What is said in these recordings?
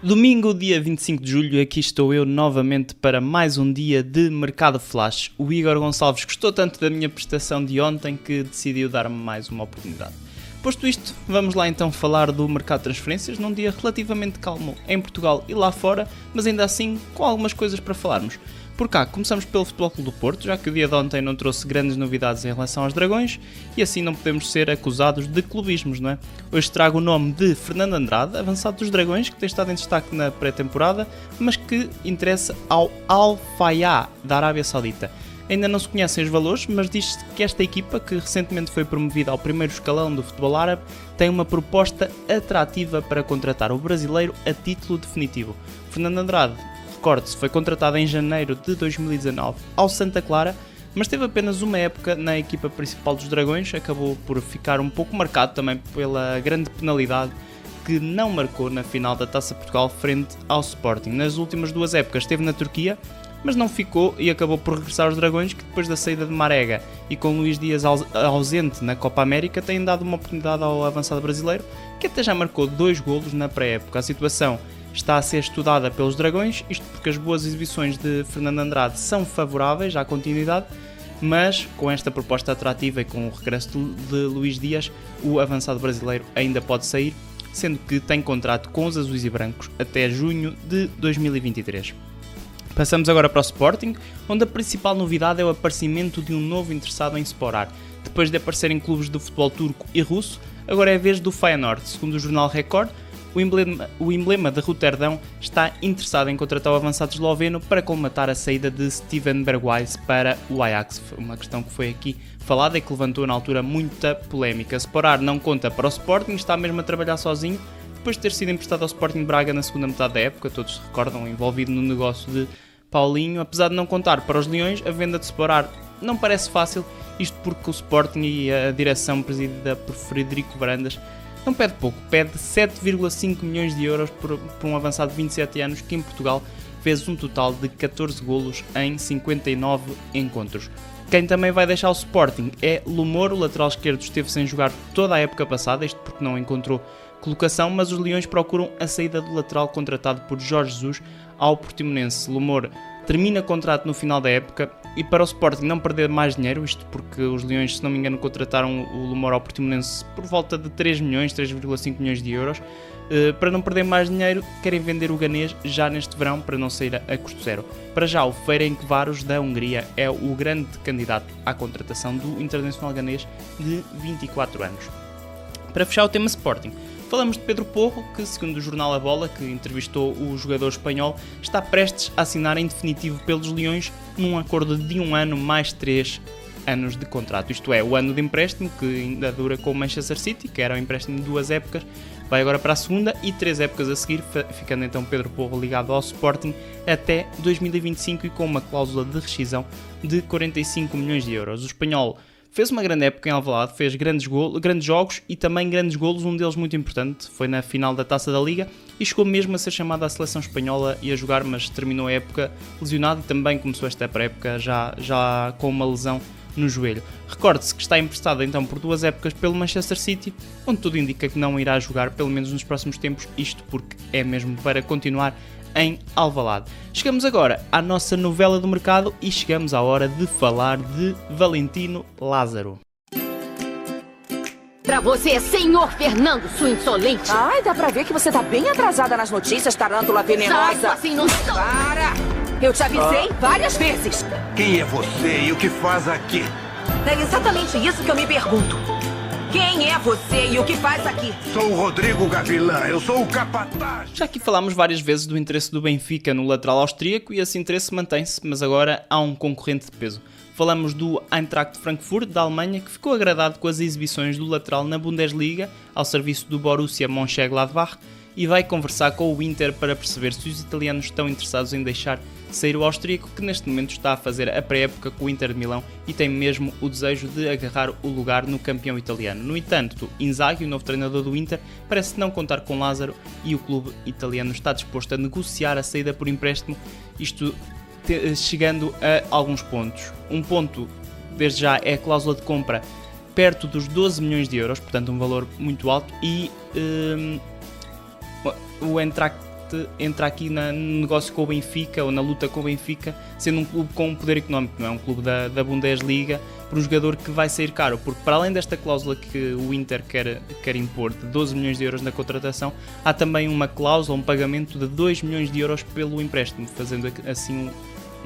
Domingo, dia 25 de julho, aqui estou eu novamente para mais um dia de Mercado Flash. O Igor Gonçalves gostou tanto da minha prestação de ontem que decidiu dar-me mais uma oportunidade. Posto isto, vamos lá então falar do mercado de transferências num dia relativamente calmo em Portugal e lá fora, mas ainda assim com algumas coisas para falarmos. Por cá, começamos pelo Futebol Clube do Porto, já que o dia de ontem não trouxe grandes novidades em relação aos Dragões e assim não podemos ser acusados de clubismos, não é? Hoje trago o nome de Fernando Andrade, avançado dos Dragões, que tem estado em destaque na pré-temporada, mas que interessa ao Al Fayha, da Arábia Saudita. Ainda não se conhecem os valores, mas diz-se que esta equipa, que recentemente foi promovida ao primeiro escalão do futebol árabe, tem uma proposta atrativa para contratar o brasileiro a título definitivo. Fernando Andrade, recorde-se, foi contratado em janeiro de 2019 ao Santa Clara, mas teve apenas uma época na equipa principal dos Dragões, acabou por ficar um pouco marcado também pela grande penalidade que não marcou na final da Taça Portugal frente ao Sporting. Nas últimas duas épocas esteve na Turquia, mas não ficou e acabou por regressar aos Dragões, que depois da saída de Marega e com Luís Dias ausente na Copa América, têm dado uma oportunidade ao avançado brasileiro, que até já marcou 2 golos na pré-época. A situação está a ser estudada pelos Dragões, isto porque as boas exibições de Fernando Andrade são favoráveis à continuidade, mas com esta proposta atrativa e com o regresso de Luís Dias, o avançado brasileiro ainda pode sair, sendo que tem contrato com os azuis e brancos até junho de 2023. Passamos agora para o Sporting, onde a principal novidade é o aparecimento de um novo interessado em Sporar. Depois de aparecer em clubes do futebol turco e russo, agora é a vez do Feyenoord. Segundo o jornal Record, o emblema de Roterdão está interessado em contratar o avançado esloveno para colmatar a saída de Steven Bergwijn para o Ajax. Foi uma questão que foi aqui falada e que levantou na altura muita polémica. Sporar não conta para o Sporting, está mesmo a trabalhar sozinho, depois de ter sido emprestado ao Sporting Braga na segunda metade da época, todos se recordam, envolvido no negócio de Paulinho. Apesar de não contar para os Leões, a venda de Sporar não parece fácil, isto porque o Sporting e a direção presidida por Frederico Varandas não pede pouco, pede 7,5 milhões de euros por um avançado de 27 anos que em Portugal fez um total de 14 golos em 59 encontros. Quem também vai deixar o Sporting é Lumor, o lateral esquerdo esteve sem jogar toda a época passada, isto porque não encontrou colocação, mas os Leões procuram a saída do lateral contratado por Jorge Jesus ao Portimonense. Lumor termina contrato no final da época e para o Sporting não perder mais dinheiro, isto porque os Leões, se não me engano, contrataram o Lumor ao Portimonense por volta de 3 milhões, 3,5 milhões de euros. Para não perder mais dinheiro, querem vender o ganês já neste verão para não sair a custo zero. Para já, o Ferencváros da Hungria é o grande candidato à contratação do internacional ganês de 24 anos. Para fechar o tema Sporting, falamos de Pedro Porro, que segundo o jornal A Bola, que entrevistou o jogador espanhol, está prestes a assinar em definitivo pelos Leões num acordo de 1 ano mais 3 anos de contrato. Isto é, o ano de empréstimo, que ainda dura com o Manchester City, que era um empréstimo de 2 épocas, vai agora para a segunda e 3 épocas a seguir, ficando então Pedro Porro ligado ao Sporting até 2025 e com uma cláusula de rescisão de 45 milhões de euros. O espanhol fez uma grande época em Alvalade, fez grandes jogos e também grandes golos, um deles muito importante, foi na final da Taça da Liga e chegou mesmo a ser chamado à seleção espanhola e a jogar, mas terminou a época lesionado e também começou esta pré-época já com uma lesão no joelho. Recorde-se que está emprestado então por 2 épocas pelo Manchester City, onde tudo indica que não irá jogar, pelo menos nos próximos tempos, isto porque é mesmo para continuar em Alvalade. Chegamos agora à nossa novela do mercado e chegamos à hora de falar de Valentino Lázaro. Pra você, senhor Fernando, sua insolente. Ai, dá pra ver que você tá bem atrasada nas notícias, tarântula venenosa. Sai, assim não... Para! Eu te avisei várias vezes. Quem é você e o que faz aqui? É exatamente isso que eu me pergunto. Quem é você e o que faz aqui? Sou o Rodrigo Gavilã, eu sou o capataz. Já aqui falámos várias vezes do interesse do Benfica no lateral austríaco e esse interesse mantém-se, mas agora há um concorrente de peso. Falamos do Eintracht Frankfurt, da Alemanha, que ficou agradado com as exibições do lateral na Bundesliga, ao serviço do Borussia Mönchengladbach, e vai conversar com o Inter para perceber se os italianos estão interessados em deixar sair o austríaco, que neste momento está a fazer a pré-época com o Inter de Milão e tem mesmo o desejo de agarrar o lugar no campeão italiano. No entanto, Inzaghi, o novo treinador do Inter, parece não contar com Lázaro e o clube italiano está disposto a negociar a saída por empréstimo, isto chegando a alguns pontos. Um ponto, desde já, é a cláusula de compra perto dos 12 milhões de euros, portanto um valor muito alto, e o Eintracht Celeste entra aqui no negócio com o Benfica, ou na luta com o Benfica, sendo um clube com um poder económico, não é um clube da Bundesliga, por um jogador que vai sair caro, porque para além desta cláusula que o Inter quer impor de 12 milhões de euros na contratação, há também uma cláusula, um pagamento de 2 milhões de euros pelo empréstimo, fazendo assim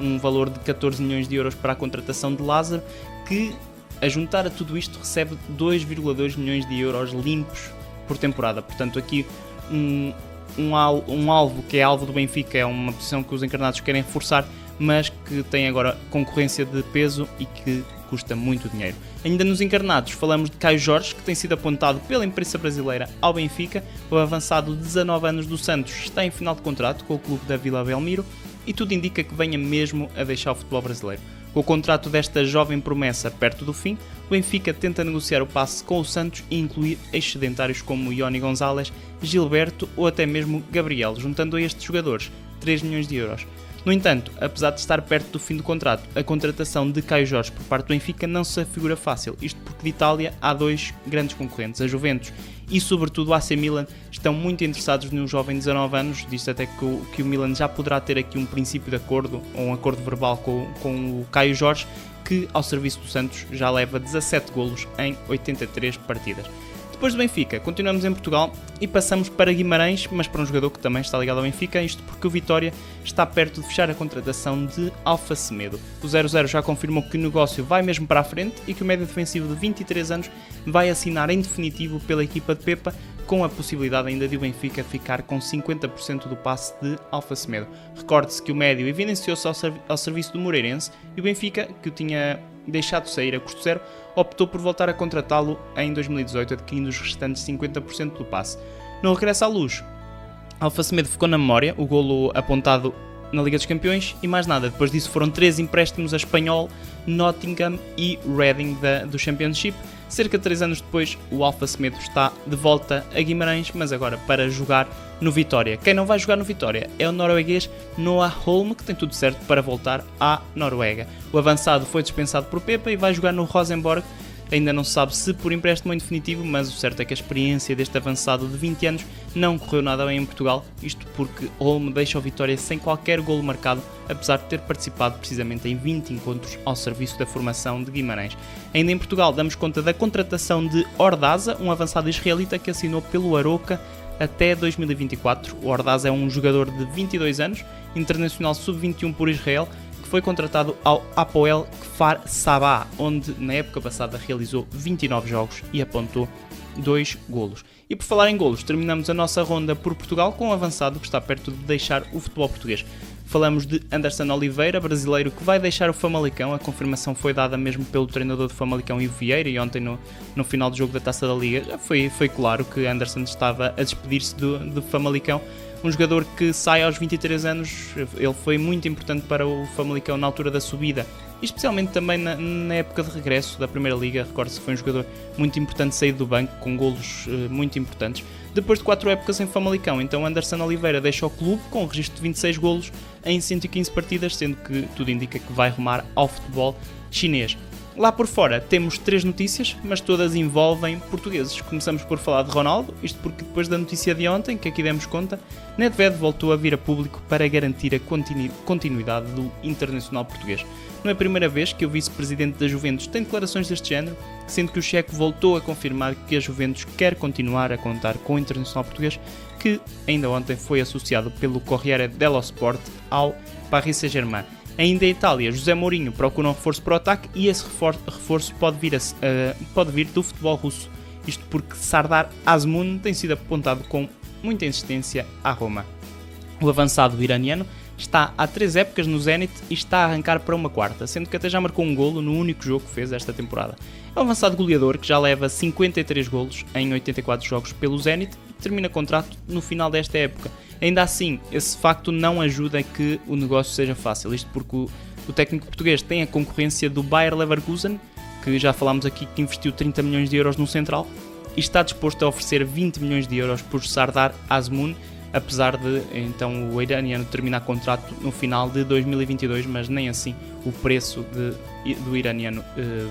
um valor de 14 milhões de euros para a contratação de Lázaro, que a juntar a tudo isto recebe 2,2 milhões de euros limpos por temporada. Portanto, aqui um alvo que é alvo do Benfica, é uma posição que os encarnados querem reforçar, mas que tem agora concorrência de peso e que custa muito dinheiro. Ainda nos encarnados falamos de Caio Jorge, que tem sido apontado pela imprensa brasileira ao Benfica. O avançado de 19 anos do Santos está em final de contrato com o clube da Vila Belmiro e tudo indica que venha mesmo a deixar o futebol brasileiro. Com o contrato desta jovem promessa perto do fim, o Benfica tenta negociar o passe com o Santos e incluir excedentários como Ioni Gonzalez, Gilberto ou até mesmo Gabriel, juntando a estes jogadores 3 milhões de euros. No entanto, apesar de estar perto do fim do contrato, a contratação de Caio Jorge por parte do Benfica não se afigura fácil, isto porque de Itália há dois grandes concorrentes, a Juventus e sobretudo o AC Milan, estão muito interessados num jovem de 19 anos, diz até que o Milan já poderá ter aqui um princípio de acordo, ou um acordo verbal com o Caio Jorge, que ao serviço do Santos já leva 17 golos em 83 partidas. Depois do Benfica, continuamos em Portugal e passamos para Guimarães, mas para um jogador que também está ligado ao Benfica, isto porque o Vitória está perto de fechar a contratação de Alfa Semedo. O 0-0 já confirmou que o negócio vai mesmo para a frente e que o médio defensivo de 23 anos vai assinar em definitivo pela equipa de Pepa, com a possibilidade ainda de o Benfica ficar com 50% do passe de Alfa Semedo. Recorde-se que o médio evidenciou-se ao serviço do Moreirense e o Benfica, que o tinha deixado sair a custo zero, optou por voltar a contratá-lo em 2018, adquirindo os restantes 50% do passe. No regresso à luz, Alfa Semedo ficou na memória, o golo apontado na Liga dos Campeões e mais nada. Depois disso foram 3 empréstimos a Espanhol, Nottingham e Reading do Championship. Cerca de 3 anos depois, o Alfa Semedo está de volta a Guimarães, mas agora para jogar no Vitória. Quem não vai jogar no Vitória é o norueguês Noah Holm, que tem tudo certo para voltar à Noruega. O avançado foi dispensado por Pepa e vai jogar no Rosenborg. Ainda não se sabe se por empréstimo em definitivo, mas o certo é que a experiência deste avançado de 20 anos não correu nada bem em Portugal, isto porque Holm deixa o Vitória sem qualquer golo marcado, apesar de ter participado precisamente em 20 encontros ao serviço da formação de Guimarães. Ainda em Portugal damos conta da contratação de Ordaza, um avançado israelita que assinou pelo Aroca até 2024. O Ordaza é um jogador de 22 anos, internacional sub-21 por Israel, foi contratado ao Hapoel Kfar Saba, onde na época passada realizou 29 jogos e apontou 2 golos. E por falar em golos, terminamos a nossa ronda por Portugal com um avançado que está perto de deixar o futebol português. Falamos de Anderson Oliveira, brasileiro que vai deixar o Famalicão. A confirmação foi dada mesmo pelo treinador do Famalicão, Ivo Vieira, e ontem no final do jogo da Taça da Liga já foi claro que Anderson estava a despedir-se do Famalicão. Um jogador que sai aos 23 anos, ele foi muito importante para o Famalicão na altura da subida, e especialmente também na época de regresso da Primeira Liga. Recorde-se que foi um jogador muito importante sair do banco, com golos muito importantes. Depois de 4 épocas em Famalicão, então Anderson Oliveira deixa o clube com um registro de 26 golos em 115 partidas, sendo que tudo indica que vai rumar ao futebol chinês. Lá por fora temos 3 notícias, mas todas envolvem portugueses. Começamos por falar de Ronaldo, isto porque depois da notícia de ontem, que aqui demos conta, Nedved voltou a vir a público para garantir a continuidade do internacional português. Não é a primeira vez que o vice-presidente da Juventus tem declarações deste género, sendo que o checo voltou a confirmar que a Juventus quer continuar a contar com o internacional português, que ainda ontem foi associado pelo Corriere dello Sport ao Paris Saint-Germain. Ainda em Itália, José Mourinho procura um reforço para o ataque e esse reforço pode vir do futebol russo. Isto porque Sardar Azmoun tem sido apontado com muita insistência à Roma. O avançado iraniano está há 3 épocas no Zenit e está a arrancar para uma 4ª, sendo que até já marcou um golo no único jogo que fez esta temporada. É um avançado goleador que já leva 53 golos em 84 jogos pelo Zenit e termina contrato no final desta época. Ainda assim, esse facto não ajuda a que o negócio seja fácil, isto porque o técnico português tem a concorrência do Bayer Leverkusen, que já falámos aqui que investiu 30 milhões de euros no central, e está disposto a oferecer 20 milhões de euros por Sardar Azmoun, apesar de então o iraniano terminar contrato no final de 2022, mas nem assim o preço do iraniano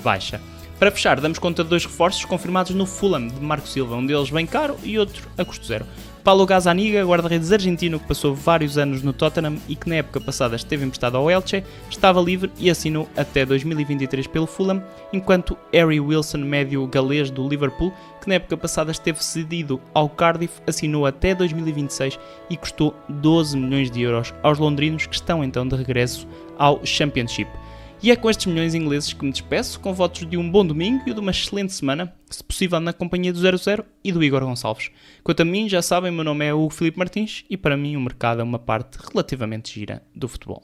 baixa. Para fechar, damos conta de 2 reforços confirmados no Fulham de Marco Silva, um deles bem caro e outro a custo zero. Paulo Gazzaniga, guarda-redes argentino que passou vários anos no Tottenham e que na época passada esteve emprestado ao Elche, estava livre e assinou até 2023 pelo Fulham, enquanto Harry Wilson, médio galês do Liverpool, que na época passada esteve cedido ao Cardiff, assinou até 2026 e custou 12 milhões de euros aos londrinos, que estão então de regresso ao Championship. E é com estes milhões ingleses que me despeço, com votos de um bom domingo e de uma excelente semana, se possível na companhia do 00 e do Igor Gonçalves. Quanto a mim, já sabem, meu nome é Hugo Filipe Martins e para mim o mercado é uma parte relativamente gira do futebol.